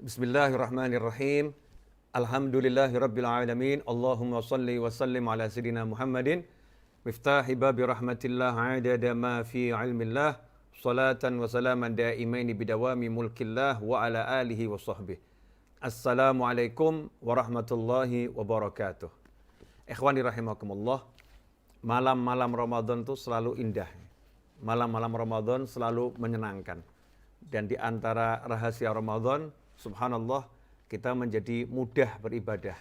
Bismillahirrahmanirrahim. Alhamdulillahirabbil alamin. Allahumma shalli wa sallim ala sayidina Muhammadin miftahi babi rahmatillah adada ma fi ilmillah salatan wa salaman daimaini bidawami mulkillah wa ala alihi wa sahbihi. Assalamualaikum warahmatullahi wabarakatuh. Ikhwani rahimakumullah. Malam-malam Ramadan itu selalu indah. Malam-malam Ramadan selalu menyenangkan. Dan di antara rahasia Ramadan, subhanallah, kita menjadi mudah beribadah,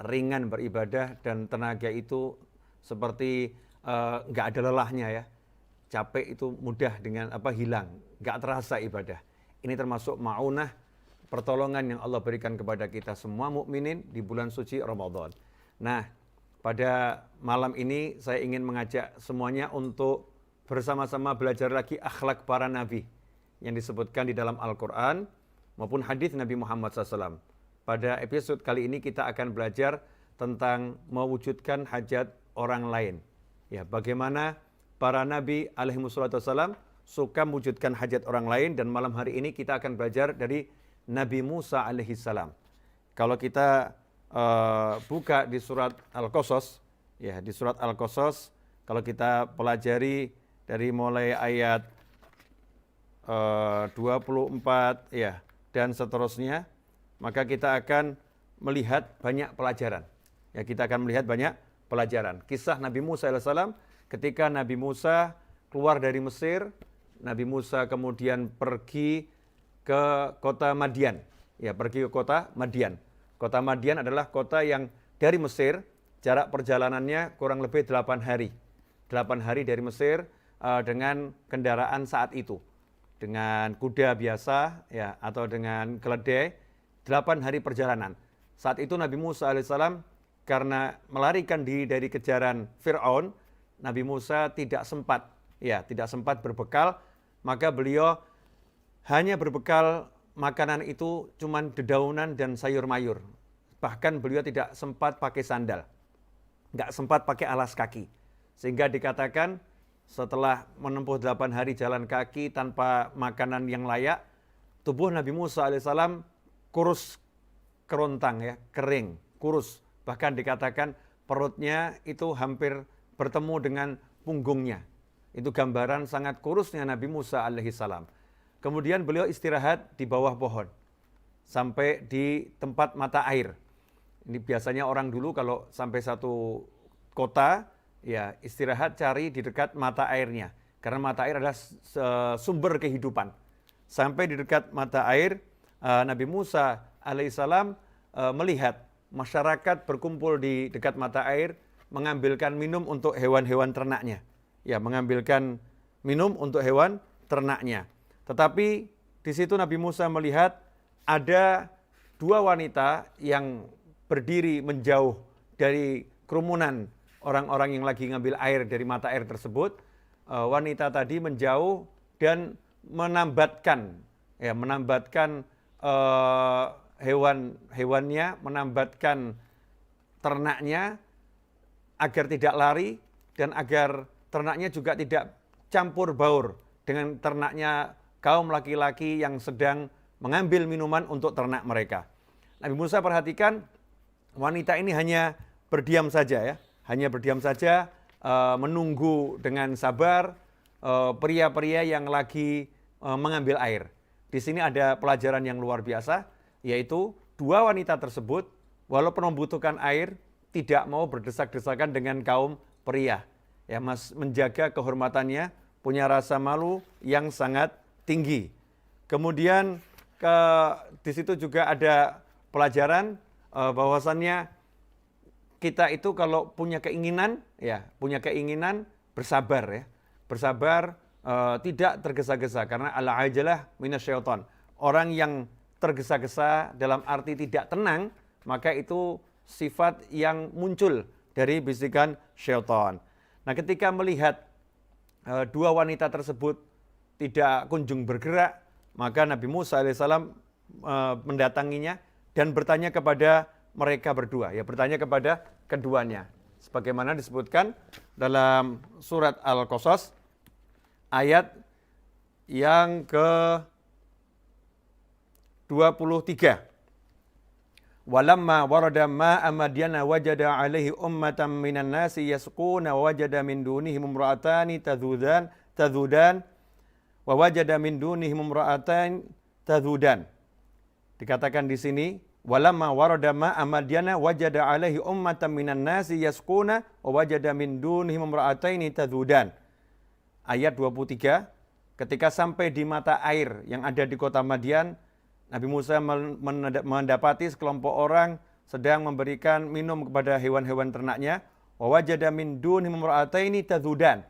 ringan beribadah, dan tenaga itu seperti nggak ada lelahnya ya. Capek itu mudah dengan hilang, nggak terasa ibadah. Ini termasuk ma'unah, pertolongan yang Allah berikan kepada kita semua mukminin di bulan suci Ramadan. Nah, pada malam ini saya ingin mengajak semuanya untuk bersama-sama belajar lagi akhlak para nabi yang disebutkan di dalam Al-Quran maupun hadis Nabi Muhammad SAW. Pada episode kali ini kita akan belajar tentang mewujudkan hajat orang lain. Ya, bagaimana para nabi alaihi wassalam suka mewujudkan hajat orang lain, dan malam hari ini kita akan belajar dari Nabi Musa alaihi salam. Kalau kita buka di surat Al-Qasas, ya di surat Al-Qasas, kalau kita pelajari dari mulai ayat 24 ya dan seterusnya, maka kita akan melihat banyak pelajaran. Ya, kita akan melihat banyak pelajaran. Kisah Nabi Musa alaihissalam ketika Nabi Musa keluar dari Mesir, Nabi Musa kemudian pergi ke kota Madian. Ya, pergi ke kota Madian. Kota Madian adalah kota yang dari Mesir jarak perjalanannya kurang lebih 8 hari. 8 hari dari Mesir dengan kendaraan saat itu. Dengan kuda biasa ya atau dengan keledai, 8 hari perjalanan. Saat itu Nabi Musa alaihissalam karena melarikan diri dari kejaran Fir'aun, Nabi Musa tidak sempat berbekal, maka beliau hanya berbekal makanan itu cuman dedaunan dan sayur mayur. Bahkan beliau tidak sempat pakai sandal, nggak sempat pakai alas kaki. Sehingga dikatakan setelah menempuh 8 hari jalan kaki tanpa makanan yang layak, tubuh Nabi Musa alaihissalam kurus kerontang ya, kering, kurus. Bahkan dikatakan perutnya itu hampir bertemu dengan punggungnya. Itu gambaran sangat kurusnya Nabi Musa alaihissalam. Kemudian beliau istirahat di bawah pohon sampai di tempat mata air. Ini biasanya orang dulu kalau sampai satu kota, ya istirahat cari di dekat mata airnya, karena mata air adalah sumber kehidupan. Sampai di dekat mata air, Nabi Musa alaihissalam melihat masyarakat berkumpul di dekat mata air, mengambilkan minum untuk hewan-hewan ternaknya. Ya, mengambilkan minum untuk hewan ternaknya. Tetapi di situ Nabi Musa melihat ada 2 wanita yang berdiri menjauh dari kerumunan orang-orang yang lagi ngambil air dari mata air tersebut. Wanita tadi menjauh dan menambatkan hewan-hewannya, menambatkan ternaknya agar tidak lari dan agar ternaknya juga tidak campur baur dengan ternaknya kaum laki-laki yang sedang mengambil minuman untuk ternak mereka. Nabi Musa perhatikan wanita ini hanya berdiam saja ya. Hanya berdiam saja, menunggu dengan sabar pria-pria yang lagi mengambil air. Di sini ada pelajaran yang luar biasa, yaitu 2 wanita tersebut walaupun membutuhkan air tidak mau berdesak-desakan dengan kaum pria. Ya, menjaga kehormatannya, punya rasa malu yang sangat tinggi. Kemudian di situ juga ada pelajaran bahwasannya kita itu kalau punya keinginan bersabar ya. Bersabar, tidak tergesa-gesa, karena al-ajalah minasyaiton. Orang yang tergesa-gesa dalam arti tidak tenang, maka itu sifat yang muncul dari bisikan syaitan. Nah, ketika melihat 2 wanita tersebut tidak kunjung bergerak, maka Nabi Musa alaihissalam mendatanginya dan bertanya kepada mereka berdua, ya bertanya kepada keduanya. Sebagaimana disebutkan dalam surat Al-Qasas ayat yang ke 23. Walamma warada ma'a madyana wajada alaihi ummatan minan nasi yasquna wajada min dunihim imra'atani tadhudan wa wajada min dunihim imra'atan tadhudan. Dikatakan di sini walamma warada ma'a madyana wajada alaihi ummatan minan nasi yasquna wa wajada min dunihim imra'ataini tadhudan. Ayat 23, ketika sampai di mata air yang ada di kota Madian, Nabi Musa mendapati sekelompok orang sedang memberikan minum kepada hewan-hewan ternaknya. Wa wajada min dunihim imra'ataini tadhudan.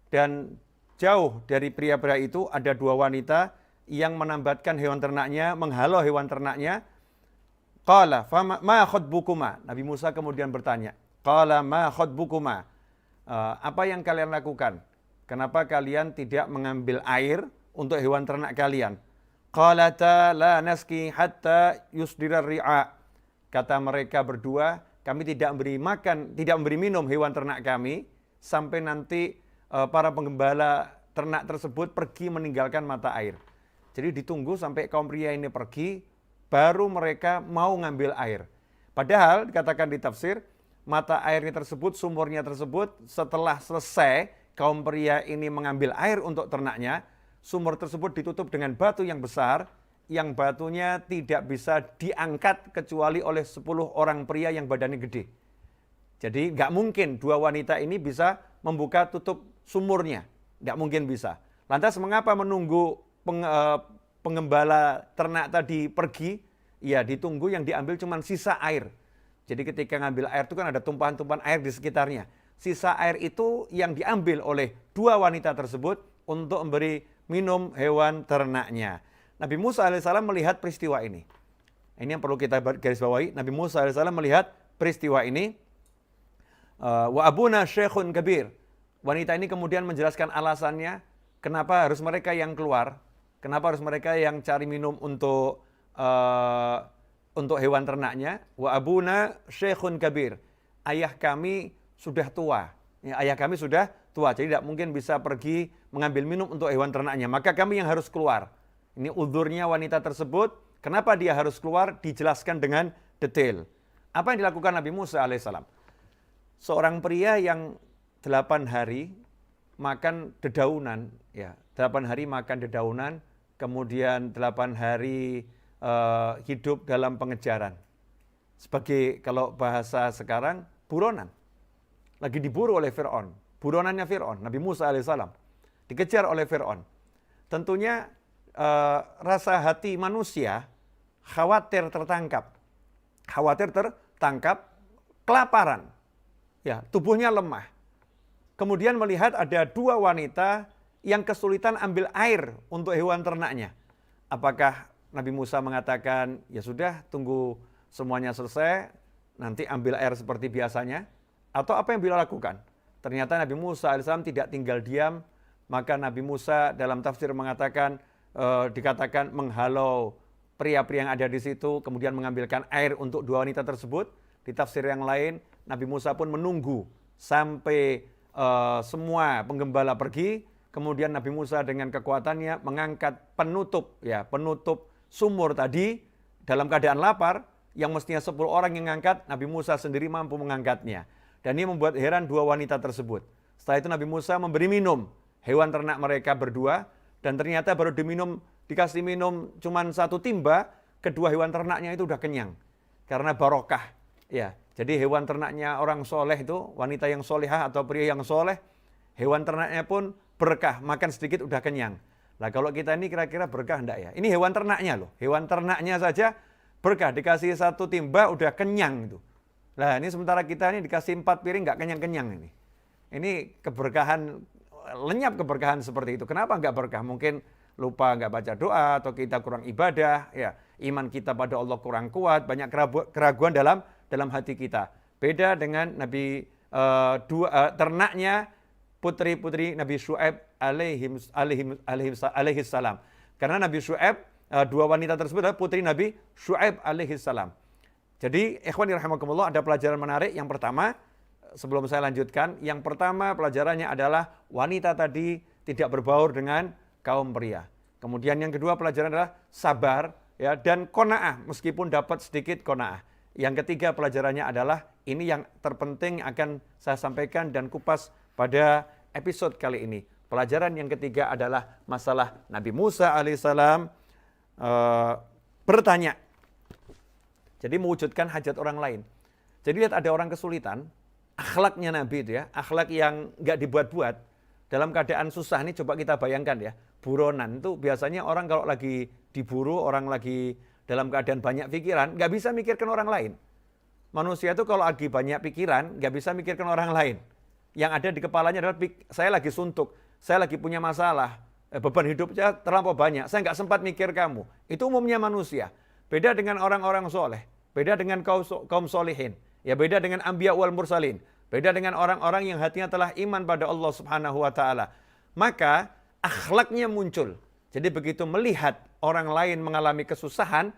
Dan jauh dari pria-pria itu ada dua wanita yang menambatkan hewan ternaknya, menghalau hewan ternaknya. Qala ma khatbukuma. Nabi Musa kemudian bertanya, qala ma khatbukuma. Apa yang kalian lakukan? Kenapa kalian tidak mengambil air untuk hewan ternak kalian? Qalata la naski hatta yusdira ri'a. Kata mereka berdua, kami tidak memberi makan, tidak memberi minum hewan ternak kami sampai nanti para penggembala ternak tersebut pergi meninggalkan mata air. Jadi ditunggu sampai kaum pria ini pergi, baru mereka mau ngambil air. Padahal dikatakan di tafsir, mata airnya tersebut, sumurnya tersebut, setelah selesai kaum pria ini mengambil air untuk ternaknya, sumur tersebut ditutup dengan batu yang besar, yang batunya tidak bisa diangkat kecuali oleh 10 orang pria yang badannya gede. Jadi nggak mungkin dua wanita ini bisa membuka tutup sumurnya, nggak mungkin bisa. Lantas mengapa menunggu penggembala ternak tadi pergi? Ya ditunggu yang diambil cuma sisa air. Jadi ketika ngambil air itu kan ada tumpahan-tumpahan air di sekitarnya. Sisa air itu yang diambil oleh dua wanita tersebut untuk memberi minum hewan ternaknya. Nabi Musa alaihissalam melihat peristiwa ini. Ini yang perlu kita garis bawahi. Nabi Musa alaihissalam melihat peristiwa ini. Wa abuna syekhun kabir. Wanita ini kemudian menjelaskan alasannya kenapa harus mereka yang keluar, kenapa harus mereka yang cari minum untuk hewan ternaknya. Wa abuna syekhun kabir. Ayah kami sudah tua. Ayah kami sudah tua, jadi tidak mungkin bisa pergi mengambil minum untuk hewan ternaknya. Maka kami yang harus keluar. Ini uzurnya wanita tersebut. Kenapa dia harus keluar? Dijelaskan dengan detail. Apa yang dilakukan Nabi Musa alaihissalam? Seorang pria yang 8 hari makan dedaunan, ya 8 hari makan dedaunan, kemudian 8 hari hidup dalam pengejaran. Sebagai kalau bahasa sekarang buronan. Lagi diburu oleh Fir'aun. Buronannya Fir'aun, Nabi Musa alaihissalam. Dikejar oleh Fir'aun. Tentunya rasa hati manusia khawatir tertangkap. Khawatir tertangkap, kelaparan. Ya, tubuhnya lemah. Kemudian melihat ada dua wanita yang kesulitan ambil air untuk hewan ternaknya. Apakah Nabi Musa mengatakan, ya sudah tunggu semuanya selesai, nanti ambil air seperti biasanya? Atau apa yang beliau lakukan? Ternyata Nabi Musa AS tidak tinggal diam, maka Nabi Musa dalam tafsir mengatakan, dikatakan menghalau pria-pria yang ada di situ, kemudian mengambilkan air untuk dua wanita tersebut. Di tafsir yang lain, Nabi Musa pun menunggu sampai semua penggembala pergi, kemudian Nabi Musa dengan kekuatannya mengangkat penutup sumur tadi dalam keadaan lapar, yang mestinya 10 orang yang mengangkat, Nabi Musa sendiri mampu mengangkatnya. Dan ini membuat heran dua wanita tersebut. Setelah itu Nabi Musa memberi minum hewan ternak mereka berdua, dan ternyata baru dikasih minum cuma 1 timba, kedua hewan ternaknya itu udah kenyang. Karena barokah. Ya, jadi hewan ternaknya orang soleh itu, wanita yang solehah atau pria yang soleh, hewan ternaknya pun berkah, makan sedikit udah kenyang. Nah kalau kita ini kira-kira berkah enggak ya? Ini hewan ternaknya loh, hewan ternaknya saja berkah, dikasih 1 timba udah kenyang itu. Nah ini sementara kita ini dikasih 4 piring nggak kenyang-kenyang ini. Ini keberkahan, lenyap keberkahan seperti itu. Kenapa nggak berkah? Mungkin lupa nggak baca doa, atau kita kurang ibadah, ya iman kita pada Allah kurang kuat, banyak keraguan dalam hati kita. Beda dengan Nabi ternaknya putri-putri Nabi Syu'aib alaihi salam. Karena Nabi Syu'aib, dua wanita tersebut adalah putri Nabi Syu'aib alaihi salam. Jadi, ikhwani rahimakumullah, ada pelajaran menarik. Yang pertama, sebelum saya lanjutkan, yang pertama pelajarannya adalah wanita tadi tidak berbaur dengan kaum pria. Kemudian yang kedua pelajaran adalah sabar, ya, dan qanaah meskipun dapat sedikit qanaah. Yang ketiga pelajarannya adalah ini yang terpenting akan saya sampaikan dan kupas pada episode kali ini. Pelajaran yang ketiga adalah masalah Nabi Musa alaihissalam bertanya. Jadi mewujudkan hajat orang lain. Jadi lihat ada orang kesulitan, akhlaknya Nabi itu ya, akhlak yang nggak dibuat-buat. Dalam keadaan susah ini coba kita bayangkan ya, buronan itu biasanya orang kalau lagi diburu, orang lagi dalam keadaan banyak pikiran, nggak bisa mikirkan orang lain. Manusia itu kalau lagi banyak pikiran, nggak bisa mikirkan orang lain. Yang ada di kepalanya adalah, saya lagi suntuk, saya lagi punya masalah, beban hidupnya terlampau banyak, saya nggak sempat mikir kamu. Itu umumnya manusia. Beda dengan orang-orang soleh, beda dengan kaum solihin, ya beda dengan anbiya wal mursalin, beda dengan orang-orang yang hatinya telah iman pada Allah Subhanahu wa taala. Maka akhlaknya muncul. Jadi begitu melihat orang lain mengalami kesusahan,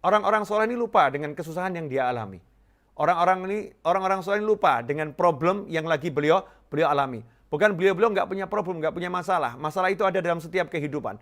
orang-orang soleh ini lupa dengan kesusahan yang dia alami. Orang-orang soleh ini lupa dengan problem yang lagi beliau alami. Bukan beliau nggak punya problem, nggak punya masalah. Masalah itu ada dalam setiap kehidupan.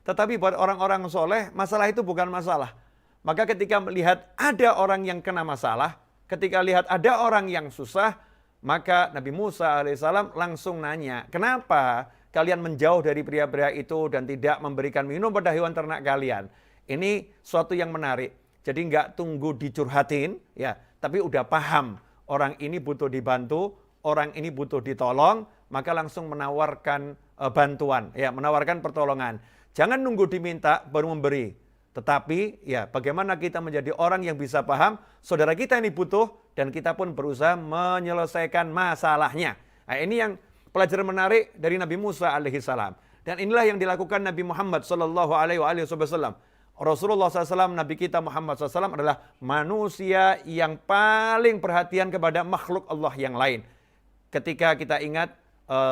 Tetapi buat orang-orang soleh, masalah itu bukan masalah. Maka ketika melihat ada orang yang kena masalah, ketika lihat ada orang yang susah, maka Nabi Musa alaihissalam langsung nanya, kenapa kalian menjauh dari pria-pria itu dan tidak memberikan minum pada hewan ternak kalian? Ini suatu yang menarik. Jadi nggak tunggu dicurhatin, ya, tapi udah paham orang ini butuh dibantu, orang ini butuh ditolong, maka langsung menawarkan bantuan, ya, menawarkan pertolongan. Jangan nunggu diminta baru memberi. Tetapi ya bagaimana kita menjadi orang yang bisa paham saudara kita ini butuh dan kita pun berusaha menyelesaikan masalahnya. Nah, ini yang pelajaran menarik dari Nabi Musa alaihissalam. Dan inilah yang dilakukan Nabi Muhammad sallallahu alaihi wasallam. Rasulullah SAW, Nabi kita Muhammad SAW adalah manusia yang paling perhatian kepada makhluk Allah yang lain. Ketika kita ingat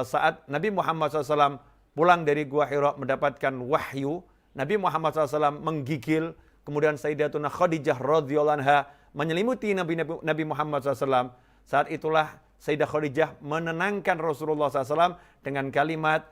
saat Nabi Muhammad SAW pulang dari Gua Hira mendapatkan wahyu, Nabi Muhammad SAW menggigil, kemudian Sayyidatuna Khadijah radhiyallahu anha menyelimuti Nabi Muhammad SAW. Saat itulah Sayyidah Khadijah menenangkan Rasulullah SAW dengan kalimat,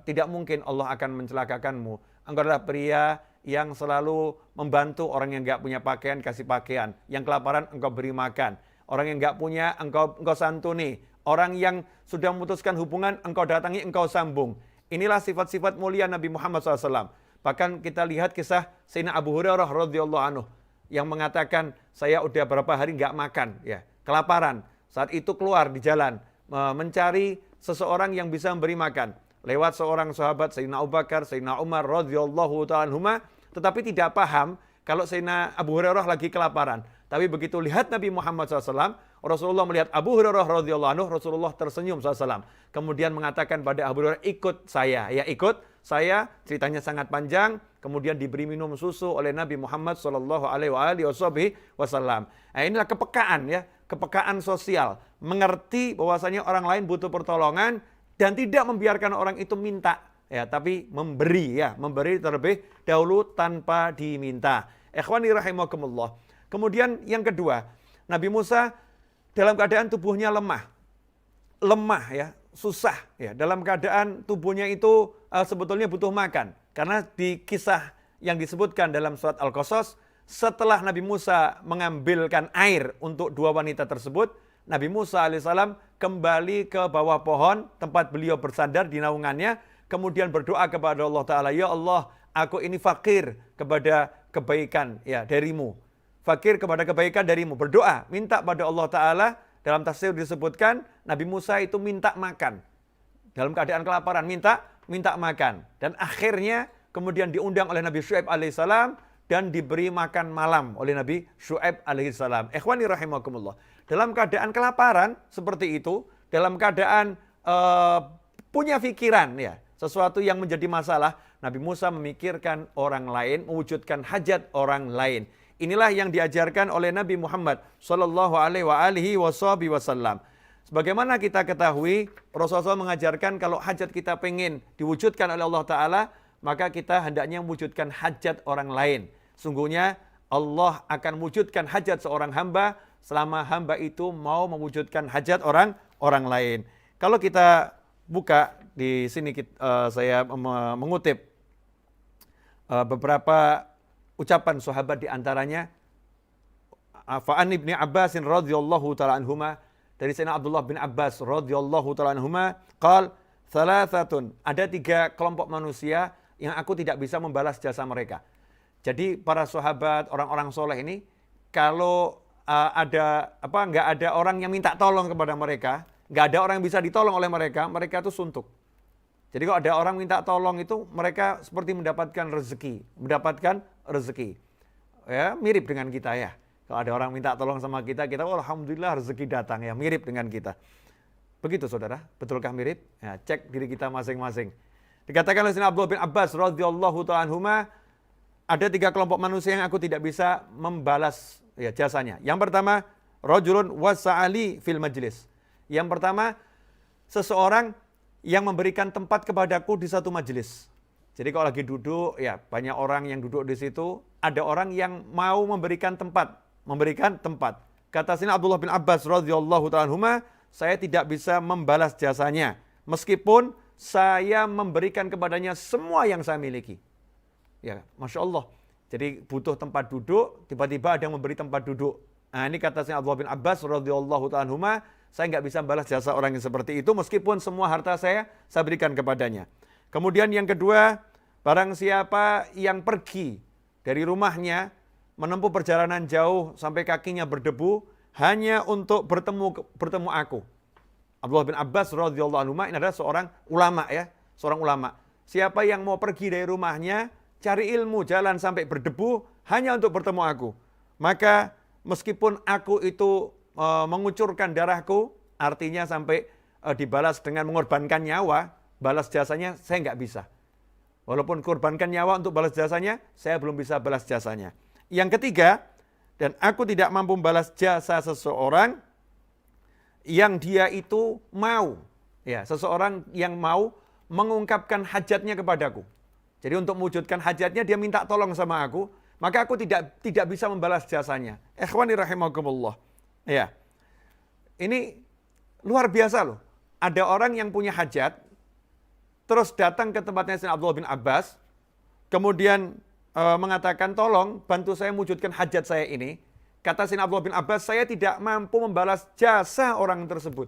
tidak mungkin Allah akan mencelakakanmu. Engkau adalah pria yang selalu membantu orang yang nggak punya pakaian, kasih pakaian. Yang kelaparan engkau beri makan. Orang yang nggak punya engkau santuni. Orang yang sudah memutuskan hubungan engkau datangi, engkau sambung. Inilah sifat-sifat mulia Nabi Muhammad SAW. Bahkan kita lihat kisah Sayyidina Abu Hurairah radhiyallahu anhu yang mengatakan, saya udah berapa hari nggak makan, ya, kelaparan. Saat itu keluar di jalan mencari seseorang yang bisa memberi makan. Lewat seorang sahabat Sayyidina Abu Bakar, Sayyidina Umar radhiyallahu ta'ala anhuma, tetapi tidak paham kalau Sayyidina Abu Hurairah lagi kelaparan. Tapi begitu lihat Nabi Muhammad SAW, Rasulullah melihat Abu Hurairah radhiyallahu anhu, Rasulullah tersenyum SAW. Kemudian mengatakan pada Abu Hurairah, ikut saya. Ya, ikut saya. Ceritanya sangat panjang. Kemudian diberi minum susu oleh Nabi Muhammad SAW. Nah, inilah kepekaan, ya, kepekaan sosial. Mengerti bahwasanya orang lain butuh pertolongan dan tidak membiarkan orang itu minta, ya, tapi memberi, ya, memberi terlebih dahulu tanpa diminta. Ikhwani rahimakumullah. Kemudian yang kedua, Nabi Musa dalam keadaan tubuhnya lemah, ya, susah, ya, dalam keadaan tubuhnya itu sebetulnya butuh makan. Karena di kisah yang disebutkan dalam surat Al-Qasas, setelah Nabi Musa mengambilkan air untuk dua wanita tersebut, Nabi Musa alaihissalam kembali ke bawah pohon tempat beliau bersandar di naungannya, kemudian berdoa kepada Allah Ta'ala, ya Allah, aku ini fakir kepada kebaikan, ya, darimu. Fakir kepada kebaikan darimu. Berdoa, minta pada Allah Ta'ala. Dalam tafsir disebutkan, Nabi Musa itu minta makan. Dalam keadaan kelaparan, minta makan. Dan akhirnya kemudian diundang oleh Nabi Syu'aib alaihissalam dan diberi makan malam oleh Nabi Syu'aib alaihissalam. Ikhwani rahimakumullah. Dalam keadaan kelaparan seperti itu, dalam keadaan punya pikiran, ya, sesuatu yang menjadi masalah, Nabi Musa memikirkan orang lain, mewujudkan hajat orang lain. Inilah yang diajarkan oleh Nabi Muhammad sallallahu alaihi wasallam. Sebagaimana kita ketahui, Rasulullah mengajarkan kalau hajat kita pengen diwujudkan oleh Allah Ta'ala, maka kita hendaknya mewujudkan hajat orang lain. Sungguhnya Allah akan mewujudkan hajat seorang hamba selama hamba itu mau mewujudkan hajat orang lain. Kalau kita buka di sini, saya mengutip beberapa ucapan sahabat di antaranya Fa'an ibni Abbasin radhiyallahu ta'ala anhuma, dari Sayyidina Abdullah bin Abbas radhiyallahu ta'ala anhuma, qal thalathatun, ada 3 kelompok manusia yang aku tidak bisa membalas jasa mereka. Jadi para sahabat, orang-orang soleh ini, kalau nggak ada orang yang minta tolong kepada mereka, nggak ada orang yang bisa ditolong oleh mereka, mereka itu suntuk. Jadi kalau ada orang minta tolong itu, mereka seperti mendapatkan rezeki. Ya, mirip dengan kita ya. Kalau ada orang minta tolong sama kita, oh, alhamdulillah rezeki datang ya, mirip dengan kita. Begitu saudara, betulkah mirip? Ya, cek diri kita masing-masing. Dikatakan oleh Sayyidina Abdullah bin Abbas radhiyallahu ta'ala anhuma, ada 3 kelompok manusia yang aku tidak bisa membalas ya jasanya. Yang pertama, rajulun wasa'ali fil majlis. Yang pertama, seseorang yang memberikan tempat kepadaku di satu majelis. Jadi kalau lagi duduk, ya banyak orang yang duduk di situ, ada orang yang mau memberikan tempat. Kata Sayyidina Abdullah bin Abbas radhiyallahu ta'ala anhuma, saya tidak bisa membalas jasanya, meskipun saya memberikan kepadanya semua yang saya miliki. Ya, Masya Allah. Jadi butuh tempat duduk, tiba-tiba ada yang memberi tempat duduk. Nah ini kata Sayyidina Abdullah bin Abbas radhiyallahu ta'ala anhuma, saya nggak bisa membalas jasa orang yang seperti itu, meskipun semua harta saya berikan kepadanya. Kemudian yang kedua, barang siapa yang pergi dari rumahnya, menempuh perjalanan jauh sampai kakinya berdebu, hanya untuk bertemu aku. Abdullah bin Abbas radhiyallahu anhu ini adalah seorang ulama. Siapa yang mau pergi dari rumahnya, cari ilmu, jalan sampai berdebu, hanya untuk bertemu aku. Maka meskipun aku itu mengucurkan darahku, artinya sampai dibalas dengan mengorbankan nyawa, balas jasanya saya nggak bisa. Walaupun korbankan nyawa untuk balas jasanya, saya belum bisa balas jasanya. Yang ketiga, dan aku tidak mampu membalas jasa seseorang yang dia itu mau, ya, seseorang yang mau mengungkapkan hajatnya kepadaku. Jadi untuk mewujudkan hajatnya dia minta tolong sama aku, maka aku tidak bisa membalas jasanya. Ikhwani rahimakumullah. Ya. Ini luar biasa loh. Ada orang yang punya hajat, terus datang ke tempatnya Sayyidina Abdullah bin Abbas, kemudian mengatakan, tolong bantu saya mewujudkan hajat saya ini. Kata Sayyidina Abdullah bin Abbas, saya tidak mampu membalas jasa orang tersebut.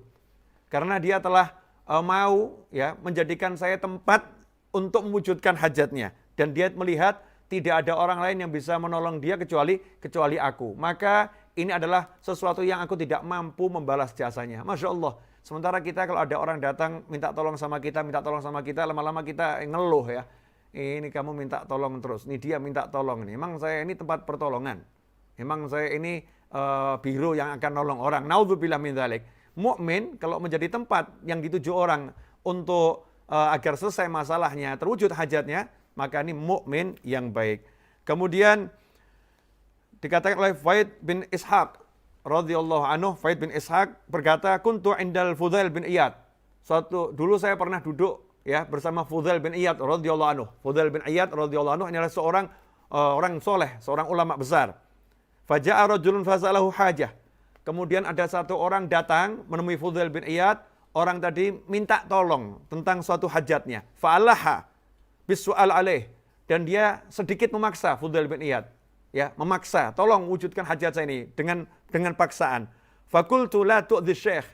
Karena dia telah mau ya menjadikan saya tempat untuk mewujudkan hajatnya. Dan dia melihat tidak ada orang lain yang bisa menolong dia kecuali aku. Maka ini adalah sesuatu yang aku tidak mampu membalas jasanya. Masya Allah. Sementara kita kalau ada orang datang minta tolong sama kita, lama-lama kita ngeluh ya. Ini kamu minta tolong terus, ini dia minta tolong nih. Emang saya ini tempat pertolongan. Emang saya ini biro yang akan nolong orang. Naudzubillah min dzalik. Mukmin kalau menjadi tempat yang dituju orang untuk agar selesai masalahnya, terwujud hajatnya, maka ini mukmin yang baik. Kemudian dikatakan oleh Faid bin Ishaq radhiyallahu anhu, Faid bin Ishaq berkata, kuntu indal Fudail bin Iyad. Dulu saya pernah duduk ya bersama Fudail bin Iyad radhiyallahu anhu. Fudail bin Iyad radhiyallahu anhu ini adalah seorang orang soleh, seorang ulama besar. Faja'a rajulun fasalahu hajah. Kemudian ada satu orang datang menemui Fudail bin Iyad, orang tadi minta tolong tentang suatu hajatnya. Fa'alaha bisu'al alaih, dan dia sedikit memaksa Fudail bin Iyad. Ya, memaksa, tolong wujudkan hajat saya ini dengan paksaan. Fakultu la tu'dhi syekh.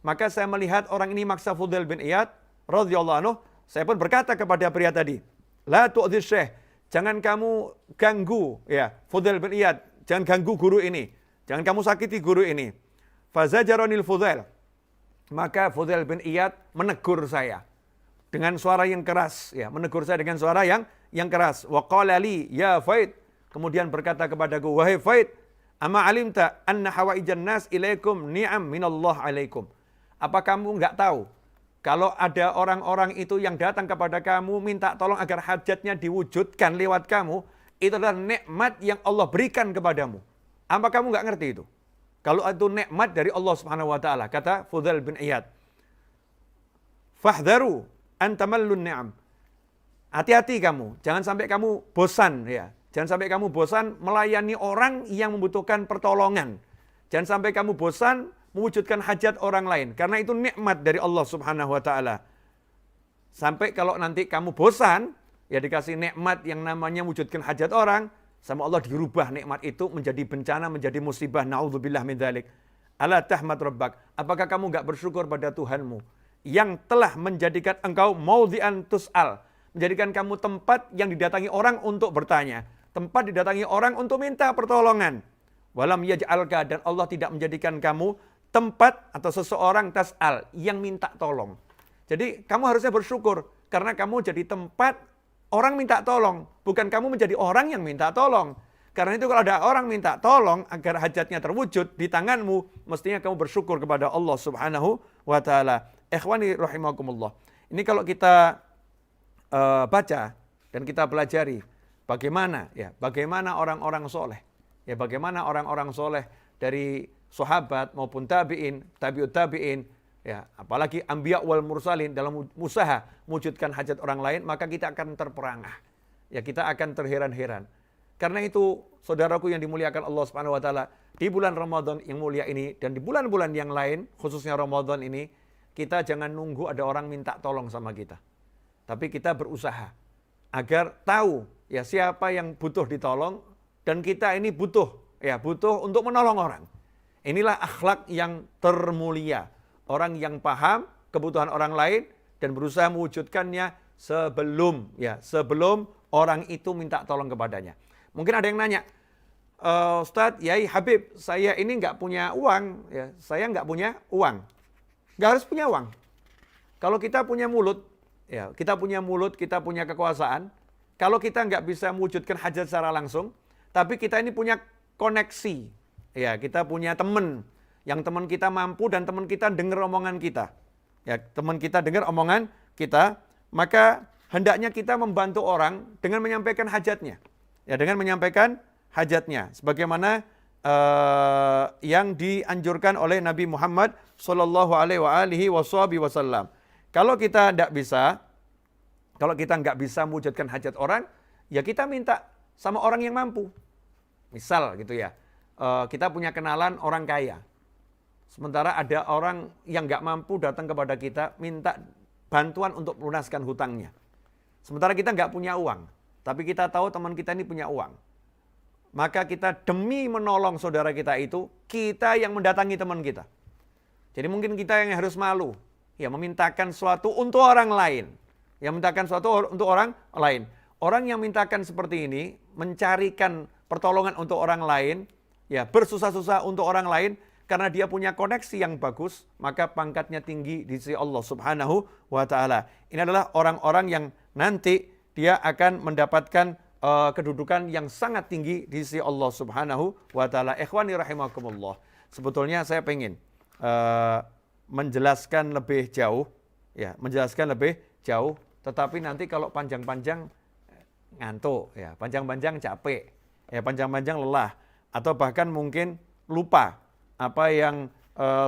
Maka saya melihat orang ini maksa Fudail bin Iyad radhiyallahu anhu, saya pun berkata kepada pria tadi, la tu'dhi syekh, jangan kamu ganggu ya Fudail bin Iyad, jangan ganggu guru ini, jangan kamu sakiti guru ini. Fazajaronil Fudail, maka Fudail bin Iyad menegur saya dengan suara yang keras, ya, menegur saya dengan suara yang keras. Wa qala li ya Faid, kemudian berkata kepadaku, wahai Faid, ama alimta anna hawaijan nas ilaikum ni'am minallah alaikum. Apa kamu enggak tahu kalau ada orang-orang itu yang datang kepada kamu minta tolong agar hajatnya diwujudkan lewat kamu, itu adalah nikmat yang Allah berikan kepadamu. Apa kamu enggak ngerti itu? Kalau itu nikmat dari Allah Subhanahu wa taala, kata Fudail bin Iyad. Fahdharu an tamallun ni'am. Hati-hati kamu, jangan sampai kamu bosan ya. Jangan sampai kamu bosan melayani orang yang membutuhkan pertolongan. Jangan sampai kamu bosan mewujudkan hajat orang lain. Karena itu nikmat dari Allah Subhanahu wa ta'ala. Sampai kalau nanti kamu bosan, ya dikasih nikmat yang namanya mewujudkan hajat orang, sama Allah dirubah nikmat itu menjadi bencana, menjadi musibah. Na'udzubillah min dzalik. Ala tahmad rabbak. Apakah kamu enggak bersyukur pada Tuhanmu yang telah menjadikan engkau maudhi'an tus'al, menjadikan kamu tempat yang didatangi orang untuk bertanya, tempat didatangi orang untuk minta pertolongan. Walam yaj'alka, dan Allah tidak menjadikan kamu tempat atau seseorang tas'al yang minta tolong. Jadi kamu harusnya bersyukur karena kamu jadi tempat orang minta tolong, bukan kamu menjadi orang yang minta tolong. Karena itu kalau ada orang minta tolong agar hajatnya terwujud di tanganmu, mestinya kamu bersyukur kepada Allah Subhanahu wa taala. Ikhwani rahimakumullah. Ini kalau kita baca dan kita pelajari bagaimana orang-orang soleh, bagaimana orang-orang soleh dari sahabat maupun tabi'in, tabi'ut tabi'in, apalagi anbiya wal mursalin dalam usaha mewujudkan hajat orang lain, maka kita akan terperangah. Kita akan terheran-heran. Karena itu, saudaraku yang dimuliakan Allah Subhanahu wa taala, di bulan Ramadan yang mulia ini dan di bulan-bulan yang lain, khususnya Ramadan ini, kita jangan nunggu ada orang minta tolong sama kita. Tapi kita berusaha agar tahu siapa yang butuh ditolong, dan kita ini butuh untuk menolong orang. Inilah akhlak yang termulia. Orang yang paham kebutuhan orang lain dan berusaha mewujudkannya sebelum orang itu minta tolong kepadanya. Mungkin ada yang nanya, Ustadz, Yai Habib, saya ini nggak punya uang, saya nggak punya uang. Nggak harus punya uang. Kalau kita punya mulut, kita punya kekuasaan. Kalau kita nggak bisa mewujudkan hajat secara langsung, tapi kita ini punya koneksi, kita punya teman, yang teman kita mampu dan teman kita dengar omongan kita. Teman kita dengar omongan kita, maka hendaknya kita membantu orang dengan menyampaikan hajatnya. Dengan menyampaikan hajatnya. Sebagaimana yang dianjurkan oleh Nabi Muhammad sallallahu alaihi wasallam. Kalau kita nggak bisa mewujudkan hajat orang, kita minta sama orang yang mampu. Misal kita punya kenalan orang kaya. Sementara ada orang yang nggak mampu datang kepada kita minta bantuan untuk melunaskan hutangnya. Sementara kita nggak punya uang, tapi kita tahu teman kita ini punya uang. Maka kita demi menolong saudara kita itu, kita yang mendatangi teman kita. Jadi mungkin kita yang harus malu, memintakan sesuatu untuk orang lain. Orang yang mintakan seperti ini, mencarikan pertolongan untuk orang lain, bersusah-susah untuk orang lain, karena dia punya koneksi yang bagus, maka pangkatnya tinggi di sisi Allah Subhanahu wa taala. Ini adalah orang-orang yang nanti dia akan mendapatkan kedudukan yang sangat tinggi di sisi Allah Subhanahu wa taala. Ikhwani rahimakumullah. Sebetulnya saya pengen menjelaskan lebih jauh, tetapi nanti kalau panjang-panjang ngantuk, panjang-panjang capek, panjang-panjang lelah, atau bahkan mungkin lupa apa yang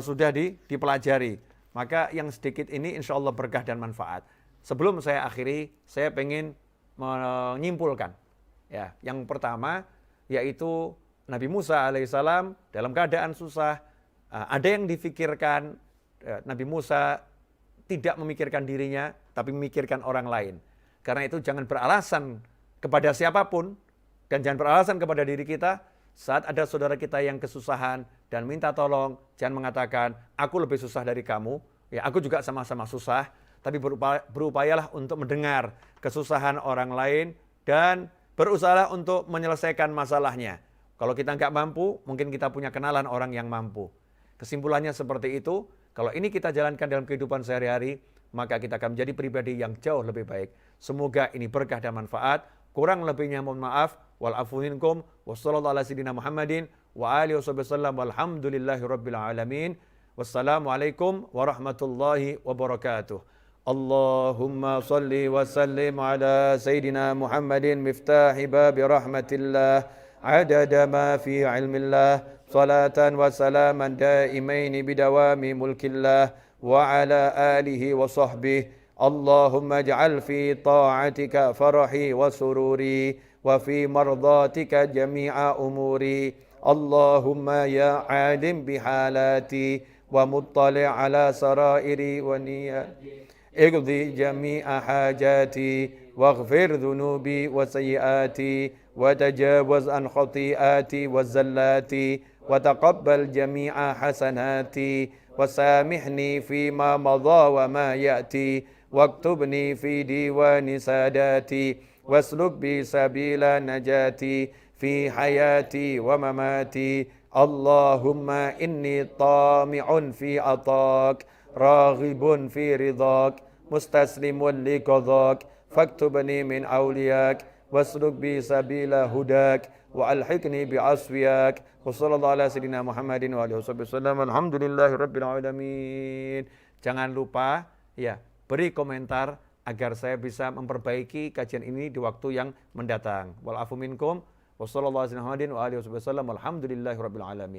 sudah dipelajari. Maka yang sedikit ini insya Allah berkah dan manfaat. Sebelum saya akhiri, saya pengen menyimpulkan. Yang pertama, yaitu Nabi Musa alaihissalam dalam keadaan susah, ada yang difikirkan, Nabi Musa tidak memikirkan dirinya, tapi memikirkan orang lain. Karena itu jangan beralasan kepada siapapun, dan jangan beralasan kepada diri kita. Saat ada saudara kita yang kesusahan dan minta tolong, jangan mengatakan, aku lebih susah dari kamu, aku juga sama-sama susah, tapi berupayalah untuk mendengar kesusahan orang lain dan berusaha untuk menyelesaikan masalahnya. Kalau kita nggak mampu, mungkin kita punya kenalan orang yang mampu. Kesimpulannya seperti itu, kalau ini kita jalankan dalam kehidupan sehari-hari, maka kita akan menjadi pribadi yang jauh lebih baik. Semoga ini berkah dan manfaat. Kurang lebihnya mohon maaf. Wal-afu minkum. Wassallallahu ala sayyidina Muhammadin wa alihi wasallam. Walhamdulillahi rabbil alamin. Wassalamualaikum warahmatullahi wabarakatuh. Allahumma salli wa sallim ala sayyidina Muhammadin miftahi babi rahmatillah adada ma fi ilmillah salatan wa salaman daimaini bidawami mulkillah wa ala alihi wa sahbihi. Allahumma ij'al fi ta'atika farahi wa sururi wa fi mardatika jami'a umuri. Allahumma ya alim bihalati wa muttali' ala sarairi wa niyati اقضي جميع حاجاتي واغفر ذنوبي وسيئاتي وتجاوز عن خطيئاتي والزلات وتقبل جميع حسناتي وسامحني فيما مضى وما يأتي واكتبني في ديوان ساداتي واسلك بي سبيل نجاتي في حياتي ومماتي اللهم إني طامع في عطاك راغب في رضاك مستسلم لقضاك فاكتبني من أولياك واسلك بي سبيل هداك وألحقني بعصفياك وصلى الله على سيدنا Muhammadin wa alihi wasallam alhamdulillahi rabbil alamin. Jangan lupa ya beri komentar agar saya bisa memperbaiki kajian ini di waktu yang mendatang. Wal afu minkum wa sallallahu alaihi wasallam alhamdulillahi rabbil alamin.